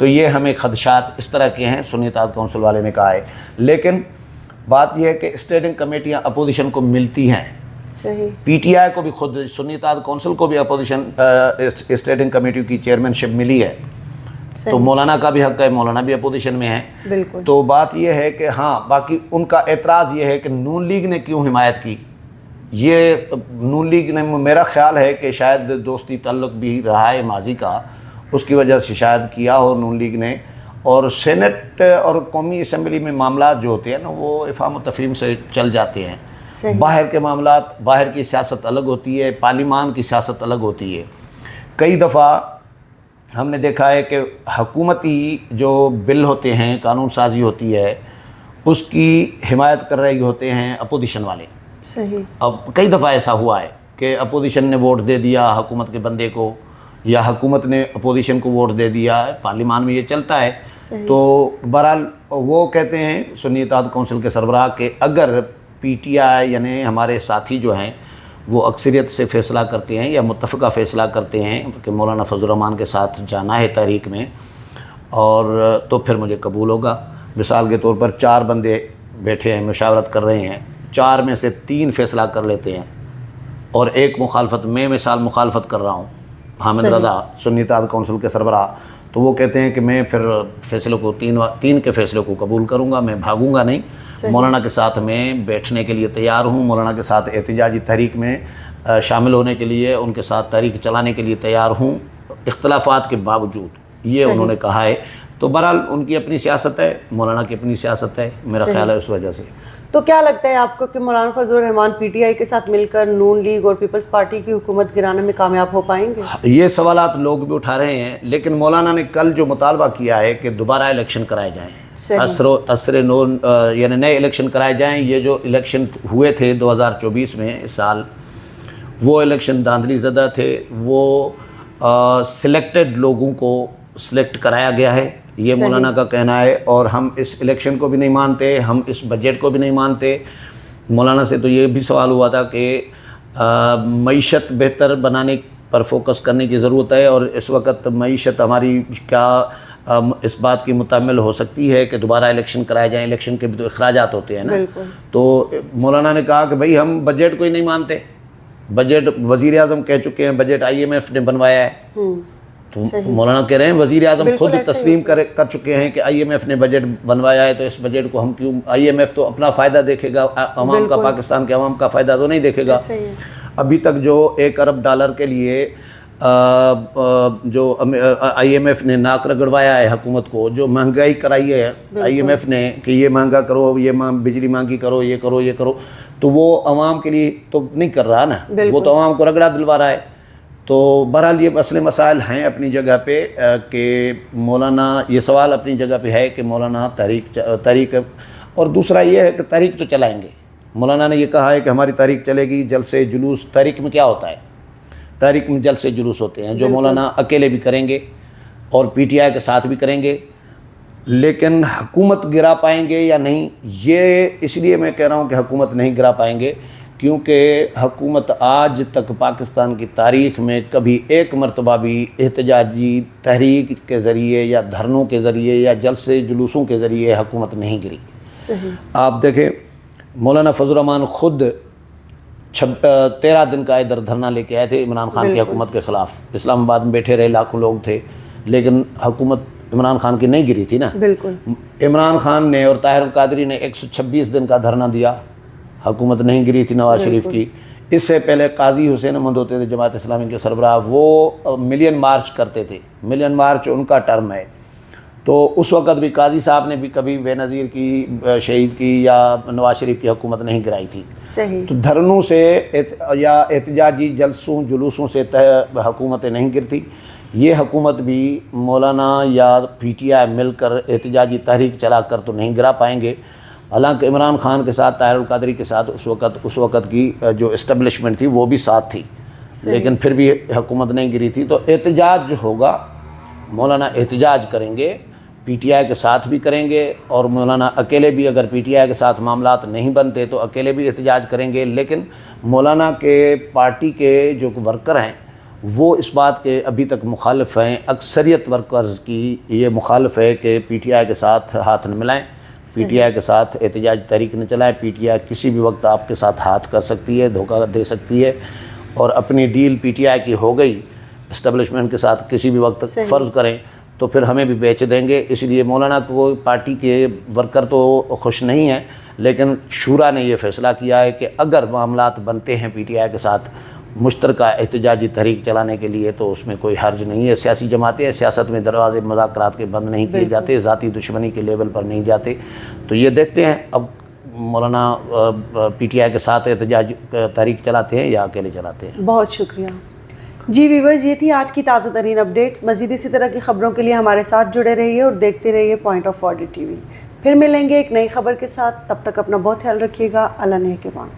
تو یہ ہمیں خدشات اس طرح کے ہیں، سنی اتحاد کونسل والے نے کہا ہے۔ لیکن بات یہ ہے کہ اسٹینڈنگ کمیٹیاں اپوزیشن کو ملتی ہیں، صحیح، پی ٹی آئی کو بھی خود سنی اتحاد کونسل کو بھی اپوزیشن اسٹینڈنگ کمیٹی کی چیئرمین شپ ملی ہے، تو مولانا کا بھی حق ہے، مولانا بھی اپوزیشن میں ہے۔ بالکل، تو بات یہ ہے کہ ہاں باقی ان کا اعتراض یہ ہے کہ نون لیگ نے کیوں حمایت کی۔ یہ نون لیگ نے، میرا خیال ہے کہ شاید دوستی تعلق بھی رہا ہے ماضی کا، اس کی وجہ سے شاید کیا ہو نون لیگ نے۔ اور سینٹ اور قومی اسمبلی میں معاملات جو ہوتے ہیں نا وہ افہام و تفہیم سے چل جاتے ہیں۔ باہر کے معاملات، باہر کی سیاست الگ ہوتی ہے، پارلیمان کی سیاست الگ ہوتی ہے۔ کئی دفعہ ہم نے دیکھا ہے کہ حکومتی جو بل ہوتے ہیں، قانون سازی ہوتی ہے، اس کی حمایت کر رہے ہوتے ہیں اپوزیشن والے۔ صحیح، اب کئی دفعہ ایسا ہوا ہے کہ اپوزیشن نے ووٹ دے دیا حکومت کے بندے کو، یا حکومت نے اپوزیشن کو ووٹ دے دیا، پارلیمان میں یہ چلتا ہے۔ تو بہرحال وہ کہتے ہیں سنی اتحاد کونسل کے سربراہ کہ اگر پی ٹی آئی یعنی ہمارے ساتھی جو ہیں وہ اکثریت سے فیصلہ کرتے ہیں یا متفقہ فیصلہ کرتے ہیں کہ مولانا فضل الرحمان کے ساتھ جانا ہے تحریک میں، اور تو پھر مجھے قبول ہوگا۔ مثال کے طور پر 4 بندے بیٹھے ہیں، مشاورت کر رہے ہیں، 4 میں سے 3 فیصلہ کر لیتے ہیں اور ایک مخالفت، میں مثال مخالفت کر رہا ہوں، حامد رضا سنی اتحاد کونسل کے سربراہ، تو وہ کہتے ہیں کہ میں پھر فیصلے کو 3 کے فیصلے کو قبول کروں گا، میں بھاگوں گا نہیں، مولانا کے ساتھ میں بیٹھنے کے لیے تیار ہوں، مولانا کے ساتھ احتجاجی تحریک میں شامل ہونے کے لیے، ان کے ساتھ تحریک چلانے کے لیے تیار ہوں اختلافات کے باوجود، یہ انہوں نے کہا ہے۔ تو بہرحال ان کی اپنی سیاست ہے، مولانا کی اپنی سیاست ہے، میرا خیال ہے اس وجہ سے۔ تو کیا لگتا ہے آپ کو کہ مولانا فضل الرحمان پی ٹی آئی کے ساتھ مل کر نون لیگ اور پیپلز پارٹی کی حکومت گرانے میں کامیاب ہو پائیں گے؟ یہ سوالات لوگ بھی اٹھا رہے ہیں، لیکن مولانا نے کل جو مطالبہ کیا ہے کہ دوبارہ الیکشن کرائے جائیں، عصر نو یعنی نئے الیکشن کرائے جائیں۔ یہ جو الیکشن ہوئے تھے 2024 میں اس سال، وہ الیکشن دھاندلی زدہ تھے، وہ سلیکٹڈ لوگوں کو سلیکٹ کرایا گیا ہے، یہ مولانا کا کہنا ہے، اور ہم اس الیکشن کو بھی نہیں مانتے، ہم اس بجٹ کو بھی نہیں مانتے۔ مولانا سے تو یہ بھی سوال ہوا تھا کہ معیشت بہتر بنانے پر فوکس کرنے کی ضرورت ہے، اور اس وقت معیشت ہماری کیا اس بات کی متحمل ہو سکتی ہے کہ دوبارہ الیکشن کرائے جائیں، الیکشن کے بھی تو اخراجات ہوتے ہیں نا۔ تو مولانا نے کہا کہ بھئی ہم بجٹ کو ہی نہیں مانتے، بجٹ وزیر اعظم کہہ چکے ہیں، بجٹ آئی ایم ایف نے بنوایا ہے۔ تو مولانا کہہ رہے ہیں وزیر اعظم خود تسلیم کر چکے ہیں کہ آئی ایم ایف نے بجٹ بنوایا ہے، تو اس بجٹ کو ہم کیوں، آئی ایم ایف تو اپنا فائدہ دیکے گا، عوام کا، پاکستان کے عوام کا فائدہ تو نہیں دیکھے گا۔ ابھی تک جو $1 ارب کے لیے جو آئی ایم ایف نے ناک رگڑوایا ہے حکومت کو، جو مہنگائی کرائی ہے آئی ایم ایف نے کہ یہ مہنگا کرو، یہ بجلی مہنگی کرو، یہ کرو، یہ کرو، تو وہ عوام کے لیے تو نہیں کر رہا نا، وہ تو عوام کو رگڑا دلوا رہا ہے۔ تو بہرحال یہ مسئلے مسائل ہیں اپنی جگہ پہ کہ مولانا، یہ سوال اپنی جگہ پہ ہے کہ مولانا تحریک، اور دوسرا یہ ہے کہ تحریک تو چلائیں گے۔ مولانا نے یہ کہا ہے کہ ہماری تحریک چلے گی، جلسے جلوس، تحریک میں کیا ہوتا ہے، تحریک میں جلسے جلوس ہوتے ہیں جو مولانا اکیلے بھی کریں گے اور پی ٹی آئی کے ساتھ بھی کریں گے، لیکن حکومت گرا پائیں گے یا نہیں، یہ اس لیے میں کہہ رہا ہوں کہ حکومت نہیں گرا پائیں گے، کیونکہ حکومت آج تک پاکستان کی تاریخ میں کبھی ایک مرتبہ بھی احتجاجی تحریک کے ذریعے یا دھرنوں کے ذریعے یا جلسے جلوسوں کے ذریعے حکومت نہیں گری۔ آپ دیکھیں مولانا فضل الرحمان خود 13 دن کا ادھر دھرنا لے کے آئے تھے عمران خان کی حکومت کے خلاف، اسلام آباد میں بیٹھے رہے، لاکھوں لوگ تھے، لیکن حکومت عمران خان کی نہیں گری تھی نا۔ عمران خان نے اور طاہر القادری نے 126 دن کا دھرنا دیا، حکومت نہیں گری تھی نواز شریف کی۔ اس سے پہلے قاضی حسین احمد ہوتے تھے جماعت اسلامی کے سربراہ، وہ ملین مارچ کرتے تھے، ملین مارچ ان کا ٹرم ہے، تو اس وقت بھی قاضی صاحب نے بھی کبھی بے نظیر کی، شہید کی یا نواز شریف کی حکومت نہیں گرائی تھی۔ تو دھرنوں سے یا احتجاجی جلسوں جلوسوں سے حکومتیں نہیں گرتی۔ یہ حکومت بھی مولانا یا پی ٹی آئی مل کر احتجاجی تحریک چلا کر تو نہیں گرا پائیں گے، حالانکہ عمران خان کے ساتھ، طاہر القادری کے ساتھ اس وقت کی جو اسٹیبلشمنٹ تھی وہ بھی ساتھ تھی، لیکن پھر بھی حکومت نہیں گری تھی۔ تو احتجاج جو ہوگا، مولانا احتجاج کریں گے، پی ٹی آئی کے ساتھ بھی کریں گے، اور مولانا اکیلے بھی اگر پی ٹی آئی کے ساتھ معاملات نہیں بنتے تو اکیلے بھی احتجاج کریں گے، لیکن مولانا کے پارٹی کے جو ورکر ہیں وہ اس بات کے ابھی تک مخالف ہیں. اکثریت ورکرز کی یہ مخالف ہے کہ پی ٹی آئی کے ساتھ ہاتھ نہ ملائیں, پی ٹی آئی کے ساتھ احتجاج تحریک نہ چلائیں. پی ٹی آئی کسی بھی وقت آپ کے ساتھ ہاتھ کر سکتی ہے, دھوکہ دے سکتی ہے, اور اپنی ڈیل پی ٹی آئی کی ہو گئی اسٹیبلشمنٹ کے ساتھ کسی بھی وقت فرض کریں تو پھر ہمیں بھی بیچ دیں گے. اس لیے مولانا کو پارٹی کے ورکر تو خوش نہیں ہیں, لیکن شورا نے یہ فیصلہ کیا ہے کہ اگر معاملات بنتے ہیں پی ٹی آئی کے ساتھ مشترکہ احتجاجی تحریک چلانے کے لیے تو اس میں کوئی حرج نہیں ہے. سیاسی جماعتیں ہیں, سیاست میں دروازے مذاکرات کے بند نہیں کیے جاتے, ذاتی دشمنی کے لیول پر نہیں جاتے. تو یہ دیکھتے ہیں اب مولانا پی ٹی آئی کے ساتھ احتجاج تحریک چلاتے ہیں یا اکیلے چلاتے ہیں. بہت شکریہ. جی ویورز, یہ تھی آج کی تازہ ترین اپڈیٹس. مزید اسی طرح کی خبروں کے لیے ہمارے ساتھ جڑے رہیے اور دیکھتے رہیے point of audit T V. پھر ملیں گے ایک نئی خبر کے ساتھ. تب تک اپنا بہت خیال رکھیے گا. اللہ نگہبان.